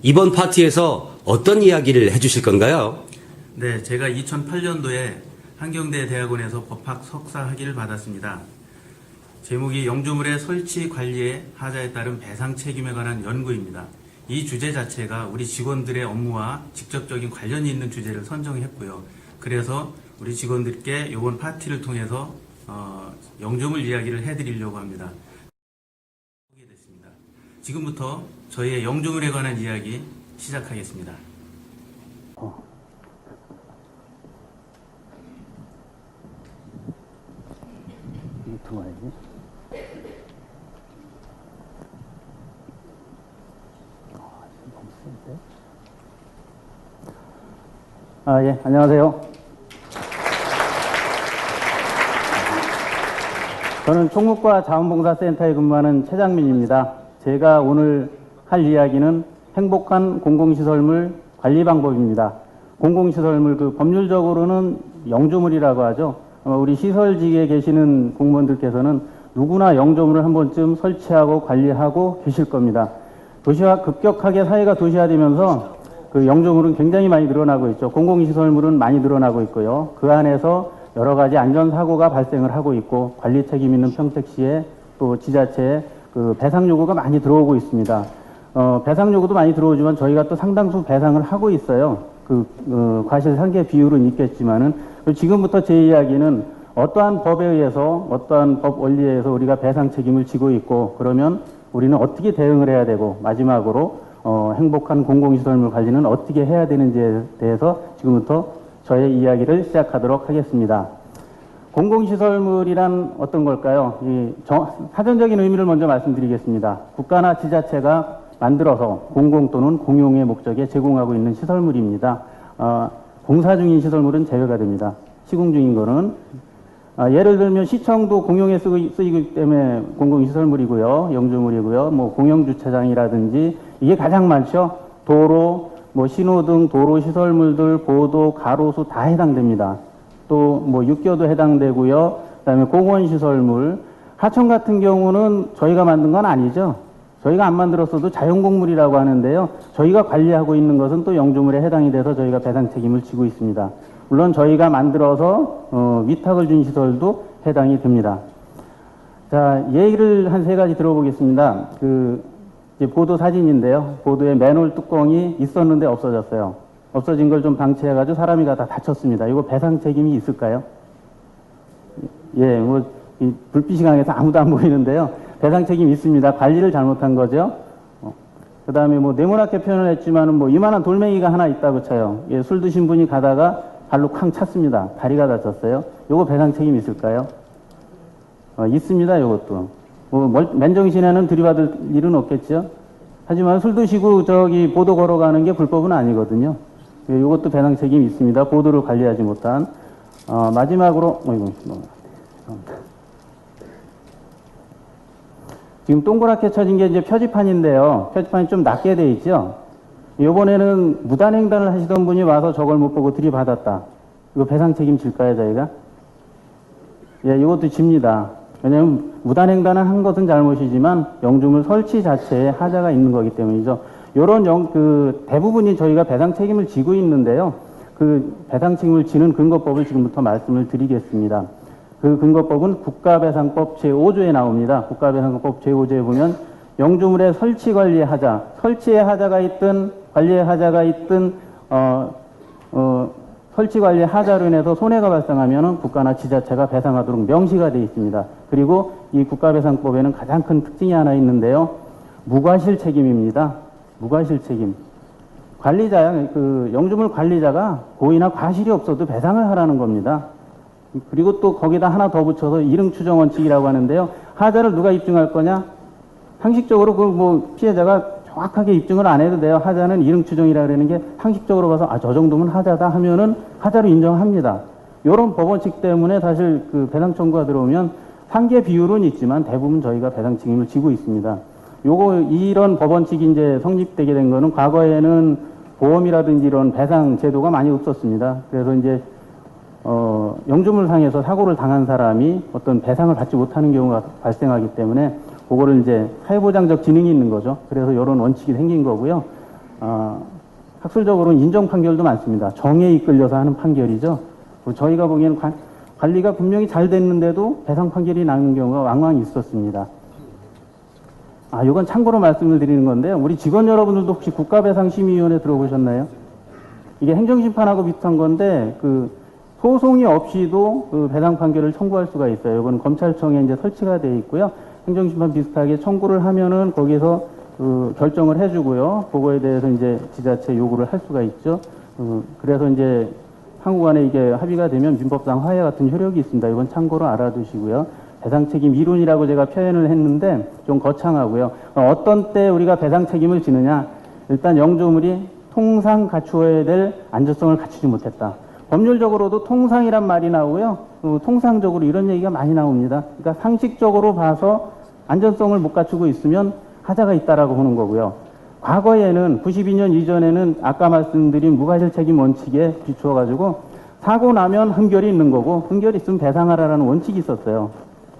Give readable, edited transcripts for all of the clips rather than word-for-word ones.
이번 파티에서 어떤 이야기를 해주실 건가요? 네, 제가 2008년도에 한경대 대학원에서 법학 석사 학위를 받았습니다. 제목이 영주물의 설치 관리의 하자에 따른 배상 책임에 관한 연구입니다. 이 주제 자체가 우리 직원들의 업무와 직접적인 관련이 있는 주제를 선정했고요. 그래서 우리 직원들께 이번 파티를 통해서 영주물 이야기를 해드리려고 합니다. 지금부터 저희의 영주물에 관한 이야기 시작하겠습니다. 들어와야지. 예, 안녕하세요. 저는 총무과 자원봉사센터에 근무하는 최장민입니다. 제가 오늘 할 이야기는 행복한 공공시설물 관리 방법입니다. 공공시설물, 법률적으로는 영주물이라고 하죠. 우리 시설직에 계시는 공무원들께서는 누구나 영주물을 한 번쯤 설치하고 관리하고 계실 겁니다. 급격하게 사회가 도시화되면서 그 영주물은 굉장히 많이 늘어나고 있죠. 공공시설물은 많이 늘어나고 있고요. 그 안에서 여러 가지 안전사고가 발생을 하고 있고 관리 책임 있는 평택시에 또 지자체에 그 배상 요구가 많이 들어오고 있습니다. 배상 요구도 많이 들어오지만 저희가 또 상당수 배상을 하고 있어요. 과실 상계 비율은 있겠지만은 지금부터 제 이야기는 어떠한 법에 의해서 어떠한 법 원리에 의해서 우리가 배상 책임을 지고 있고 그러면 우리는 어떻게 대응을 해야 되고 마지막으로 행복한 공공시설물 관리는 어떻게 해야 되는지에 대해서 지금부터 저의 이야기를 시작하도록 하겠습니다. 공공시설물이란 어떤 걸까요? 사전적인 의미를 먼저 말씀드리겠습니다. 국가나 지자체가 만들어서 공공 또는 공용의 목적에 제공하고 있는 시설물입니다. 공사 중인 시설물은 제외가 됩니다. 시공 중인 거는 예를 들면 시청도 공용에 쓰이기 때문에 공공시설물이고요. 영주물이고요. 공영주차장이라든지 이게 가장 많죠. 도로, 신호등, 도로시설물들, 보도, 가로수 다 해당됩니다. 또 육교도 해당되고요. 그다음에 공원시설물, 하천 같은 경우는 저희가 만든 건 아니죠. 저희가 안 만들었어도 자연공물이라고 하는데요. 저희가 관리하고 있는 것은 또 영주물에 해당이 돼서 저희가 배상 책임을 지고 있습니다. 물론 저희가 만들어서 위탁을 준 시설도 해당이 됩니다. 자, 예를 한 세 가지 들어보겠습니다. 이제 보도 사진인데요. 보도에 맨홀 뚜껑이 있었는데 없어졌어요. 없어진 걸 좀 방치해가지고 사람이 다 다쳤습니다. 이거 배상 책임이 있을까요? 예, 이 불빛이 강해서 아무도 안 보이는데요. 배상 책임이 있습니다. 관리를 잘못한 거죠. 그 다음에 네모나게 표현을 했지만은 이만한 돌멩이가 하나 있다고 쳐요. 예, 술 드신 분이 가다가 발로 쾅 찼습니다. 다리가 다쳤어요. 요거 배상 책임 있을까요? 있습니다. 요것도. 맨정신에는 들이받을 일은 없겠죠. 하지만 술 드시고 보도 걸어가는 게 불법은 아니거든요. 이것도 배상 책임이 있습니다. 보도를 관리하지 못한. 마지막으로, 지금 동그랗게 쳐진 게 이제 표지판인데요. 표지판이 좀 낮게 돼 있죠. 이번에는 무단횡단을 하시던 분이 와서 저걸 못 보고 들이받았다. 이거 배상 책임 질까요, 저희가? 예, 이것도 집니다. 왜냐하면 무단횡단을 한 것은 잘못이지만 영주물 설치 자체에 하자가 있는 거기 때문이죠. 요런 대부분이 저희가 배상 책임을 지고 있는데요. 그 배상 책임을 지는 근거법을 지금부터 말씀을 드리겠습니다. 그 근거법은 국가배상법 제5조에 나옵니다. 국가배상법 제5조에 보면 영주물의 설치 관리의 하자, 설치의 하자가 있든 관리의 하자가 있든 설치 관리의 하자로 인해서 손해가 발생하면 국가나 지자체가 배상하도록 명시가 되어 있습니다. 그리고 이 국가배상법에는 가장 큰 특징이 하나 있는데요. 무과실 책임입니다. 무과실 책임. 영주물 관리자가 고의나 과실이 없어도 배상을 하라는 겁니다. 그리고 또 거기다 하나 더 붙여서 이릉 추정 원칙이라고 하는데요. 하자를 누가 입증할 거냐? 상식적으로 피해자가 정확하게 입증을 안 해도 돼요. 하자는 이릉 추정이라 그러는 게 상식적으로 봐서 저 정도면 하자다 하면은 하자로 인정합니다. 이런 법원칙 때문에 사실 배상 청구가 들어오면 상계 비율은 있지만 대부분 저희가 배상 책임을 지고 있습니다. 이런 법원칙이 이제 성립되게 된 거는 과거에는 보험이라든지 이런 배상 제도가 많이 없었습니다. 그래서 이제 영주물상에서 사고를 당한 사람이 어떤 배상을 받지 못하는 경우가 발생하기 때문에 그거를 이제 사회보장적 지능이 있는 거죠. 그래서 이런 원칙이 생긴 거고요. 학술적으로는 인정 판결도 많습니다. 정에 이끌려서 하는 판결이죠. 저희가 보기에는 관리가 분명히 잘 됐는데도 배상 판결이 나는 경우가 왕왕 있었습니다. 이건 참고로 말씀을 드리는 건데요. 우리 직원 여러분들도 혹시 국가배상심의위원회 들어보셨나요? 이게 행정심판하고 비슷한 건데, 소송이 없이도 배상 판결을 청구할 수가 있어요. 이건 검찰청에 이제 설치가 되어 있고요. 행정심판 비슷하게 청구를 하면은 거기서 결정을 해주고요. 그거에 대해서 이제 지자체 요구를 할 수가 있죠. 그래서 이제 상호 간에 이게 합의가 되면 민법상 화해 같은 효력이 있습니다. 이건 참고로 알아두시고요. 배상 책임 이론이라고 제가 표현을 했는데 좀 거창하고요. 어떤 때 우리가 배상 책임을 지느냐? 일단 영조물이 통상 갖추어야 될 안전성을 갖추지 못했다. 법률적으로도 통상이란 말이 나오고요. 통상적으로 이런 얘기가 많이 나옵니다. 그러니까 상식적으로 봐서 안전성을 못 갖추고 있으면 하자가 있다라고 보는 거고요. 과거에는 92년 이전에는 아까 말씀드린 무과실 책임 원칙에 비추어 가지고 사고 나면 흠결이 있는 거고 흠결이 있으면 배상하라라는 원칙이 있었어요.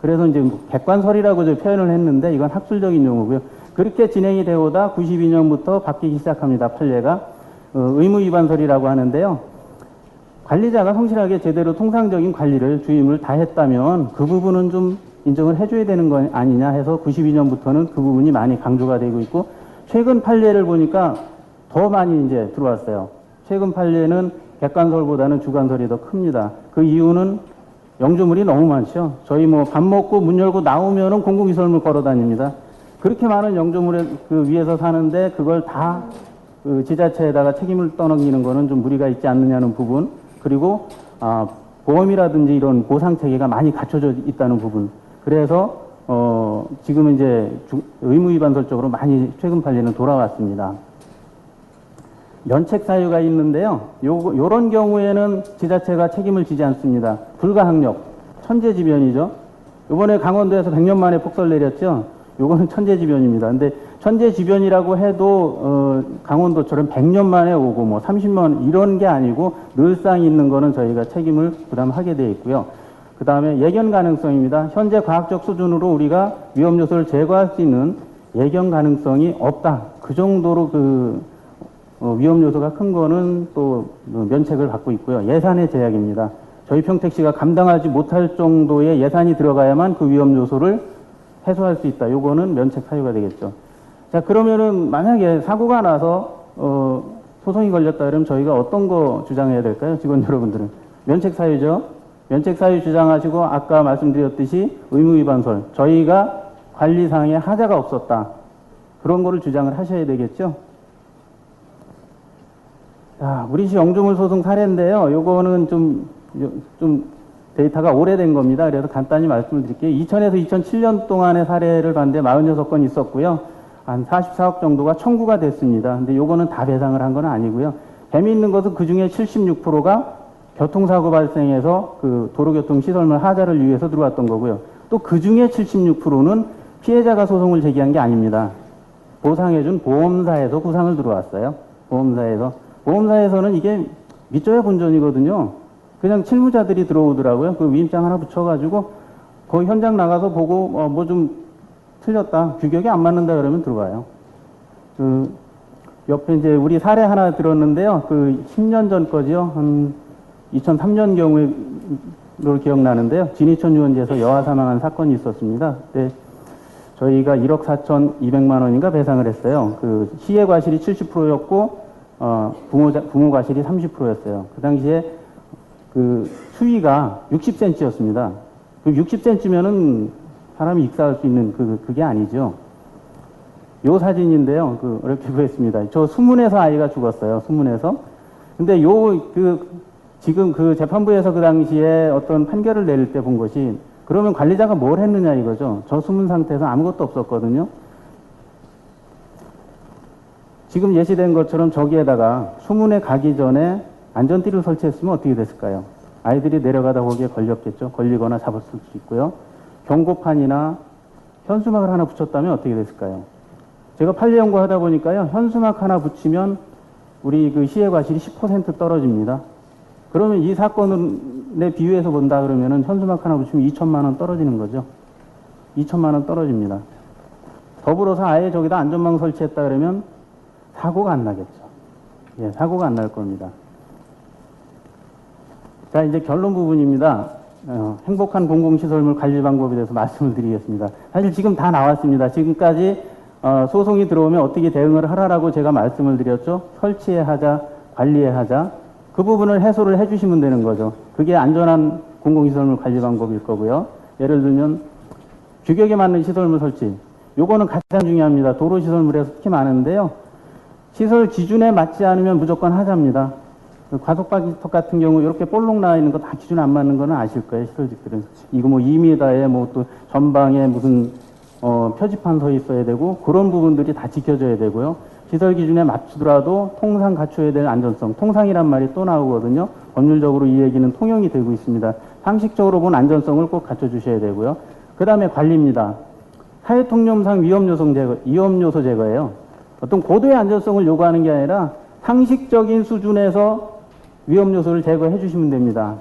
그래서 이제 객관설이라고 저 표현을 했는데 이건 학술적인 용어고요. 그렇게 진행이 되오다 92년부터 바뀌기 시작합니다. 판례가 의무위반설이라고 하는데요. 관리자가 성실하게 제대로 통상적인 관리를 주임을 다 했다면 그 부분은 좀 인정을 해줘야 되는 거 아니냐 해서 92년부터는 그 부분이 많이 강조가 되고 있고 최근 판례를 보니까 더 많이 이제 들어왔어요. 최근 판례는 객관설보다는 주관설이 더 큽니다. 그 이유는 영조물이 너무 많죠. 저희 밥 먹고 문 열고 나오면은 공공시설물 걸어 다닙니다. 그렇게 많은 영조물에 위에서 사는데 그걸 다 지자체에다가 책임을 떠넘기는 거는 좀 무리가 있지 않느냐는 부분. 그리고 보험이라든지 이런 보상 체계가 많이 갖춰져 있다는 부분. 그래서 지금은 이제 의무위반설적으로 많이 최근 판례는 돌아왔습니다. 면책 사유가 있는데요. 요런 경우에는 지자체가 책임을 지지 않습니다. 불가항력, 천재지변이죠. 이번에 강원도에서 100년 만에 폭설 내렸죠. 요거는 천재지변입니다. 근데 천재지변이라고 해도 강원도처럼 100년 만에 오고 30년 이런 게 아니고 늘상 있는 거는 저희가 책임을 부담하게 되어 있고요. 그 다음에 예견 가능성입니다. 현재 과학적 수준으로 우리가 위험 요소를 제거할 수 있는 예견 가능성이 없다. 그 정도로 위험 요소가 큰 거는 또 면책을 받고 있고요. 예산의 제약입니다. 저희 평택시가 감당하지 못할 정도의 예산이 들어가야만 그 위험 요소를 해소할 수 있다. 요거는 면책 사유가 되겠죠. 자, 그러면은 만약에 사고가 나서 소송이 걸렸다 그러면 저희가 어떤 거 주장해야 될까요? 직원 여러분들은. 면책 사유죠. 면책 사유 주장하시고 아까 말씀드렸듯이 의무위반설. 저희가 관리상에 하자가 없었다. 그런 거를 주장을 하셔야 되겠죠. 자, 우리시 영조물 소송 사례인데요. 요거는 좀 데이터가 오래된 겁니다. 그래서 간단히 말씀을 드릴게요. 2000에서 2007년 동안의 사례를 봤는데 46건 있었고요. 한 44억 정도가 청구가 됐습니다. 근데 요거는 다 배상을 한 건 아니고요. 재미있는 것은 그 중에 76%가 교통사고 발생해서 도로교통시설물 하자를 위해서 들어왔던 거고요. 또 그 중에 76%는 피해자가 소송을 제기한 게 아닙니다. 보상해준 보험사에서 구상을 들어왔어요. 보험사에서는 이게 밑줘야 본전이거든요. 그냥 실무자들이 들어오더라고요. 그 위임장 하나 붙여가지고 거기 현장 나가서 보고 뭐 좀 틀렸다, 규격이 안 맞는다 그러면 들어와요. 옆에 이제 우리 사례 하나 들었는데요. 10년 전 거지요. 한 2003년 경우로 기억나는데요. 진이천 유원지에서 여아 사망한 사건이 있었습니다. 그때 저희가 1억 4,200만 원인가 배상을 했어요. 시의 과실이 70%였고 부모 과실이 30%였어요. 그 당시에 수위가 60cm였습니다. 60cm면은 사람이 익사할 수 있는 그게 아니죠. 요 사진인데요. 어렵게 보였습니다. 저 수문에서 아이가 죽었어요. 수문에서. 근데 지금 재판부에서 그 당시에 어떤 판결을 내릴 때 본 것이 그러면 관리자가 뭘 했느냐 이거죠. 저 수문 상태에서 아무것도 없었거든요. 지금 예시된 것처럼 저기에다가 수문에 가기 전에 안전띠를 설치했으면 어떻게 됐을까요? 아이들이 내려가다 거기에 걸렸겠죠. 걸리거나 잡았을 수 있고요. 경고판이나 현수막을 하나 붙였다면 어떻게 됐을까요? 제가 판례 연구하다 보니까요. 현수막 하나 붙이면 우리 시의 과실이 10% 떨어집니다. 그러면 이 사건에 비유해서 본다 그러면은 현수막 하나 붙이면 2천만 원 떨어지는 거죠. 2천만 원 떨어집니다. 더불어서 아예 저기다 안전망 설치했다 그러면 사고가 안 나겠죠. 예, 사고가 안 날 겁니다. 자, 이제 결론 부분입니다. 행복한 공공시설물 관리 방법에 대해서 말씀을 드리겠습니다. 사실 지금 다 나왔습니다. 지금까지 소송이 들어오면 어떻게 대응을 하라라고 제가 말씀을 드렸죠. 설치해 하자, 관리해 하자. 그 부분을 해소를 해주시면 되는 거죠. 그게 안전한 공공시설물 관리 방법일 거고요. 예를 들면 규격에 맞는 시설물 설치. 요거는 가장 중요합니다. 도로시설물에서 특히 많은데요. 시설 기준에 맞지 않으면 무조건 하자입니다. 과속방지턱 같은 경우 이렇게 볼록 나와 있는 거 다 기준 안 맞는 거는 아실 거예요. 시설직들은. 이거 뭐 2m에 뭐 또 전방에 무슨 표지판 서 있어야 되고 그런 부분들이 다 지켜져야 되고요. 시설 기준에 맞추더라도 통상 갖춰야 될 안전성. 통상이란 말이 또 나오거든요. 법률적으로 이 얘기는 통용이 되고 있습니다. 상식적으로 본 안전성을 꼭 갖춰주셔야 되고요. 그 다음에 관리입니다. 사회통념상 위험요소 제거예요. 어떤 고도의 안전성을 요구하는 게 아니라 상식적인 수준에서 위험요소를 제거해 주시면 됩니다.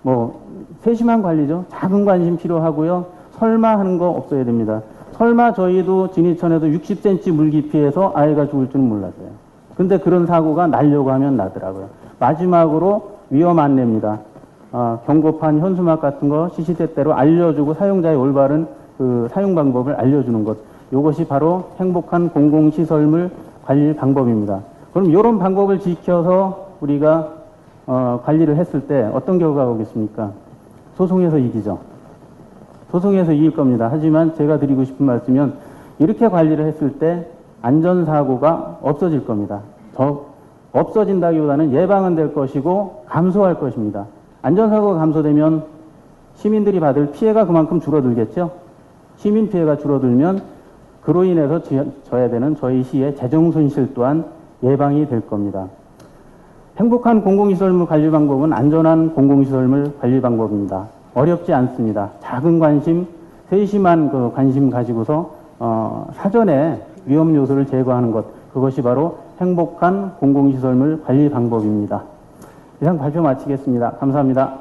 뭐 세심한 관리죠. 작은 관심 필요하고요. 설마 하는 거 없어야 됩니다. 설마 저희도 진이천에도 60cm 물 깊이에서 아이가 죽을 줄은 몰랐어요. 근데 그런 사고가 나려고 하면 나더라고요. 마지막으로 위험 안내입니다. 경고판, 현수막 같은 거 시시때때로 알려주고 사용자의 올바른 그 사용 방법을 알려주는 것. 이것이 바로 행복한 공공시설물 관리 방법입니다. 그럼 이런 방법을 지켜서 우리가 관리를 했을 때 어떤 결과가 오겠습니까? 소송에서 이기죠. 소송에서 이길 겁니다. 하지만 제가 드리고 싶은 말씀은 이렇게 관리를 했을 때 안전사고가 없어질 겁니다. 더 없어진다기보다는 예방은 될 것이고 감소할 것입니다. 안전사고가 감소되면 시민들이 받을 피해가 그만큼 줄어들겠죠. 시민 피해가 줄어들면 그로 인해서 져야 되는 저희 시의 재정 손실 또한 예방이 될 겁니다. 행복한 공공시설물 관리 방법은 안전한 공공시설물 관리 방법입니다. 어렵지 않습니다. 작은 관심, 세심한 그 관심 가지고서 사전에 위험 요소를 제거하는 것, 그것이 바로 행복한 공공시설물 관리 방법입니다. 이상 발표 마치겠습니다. 감사합니다.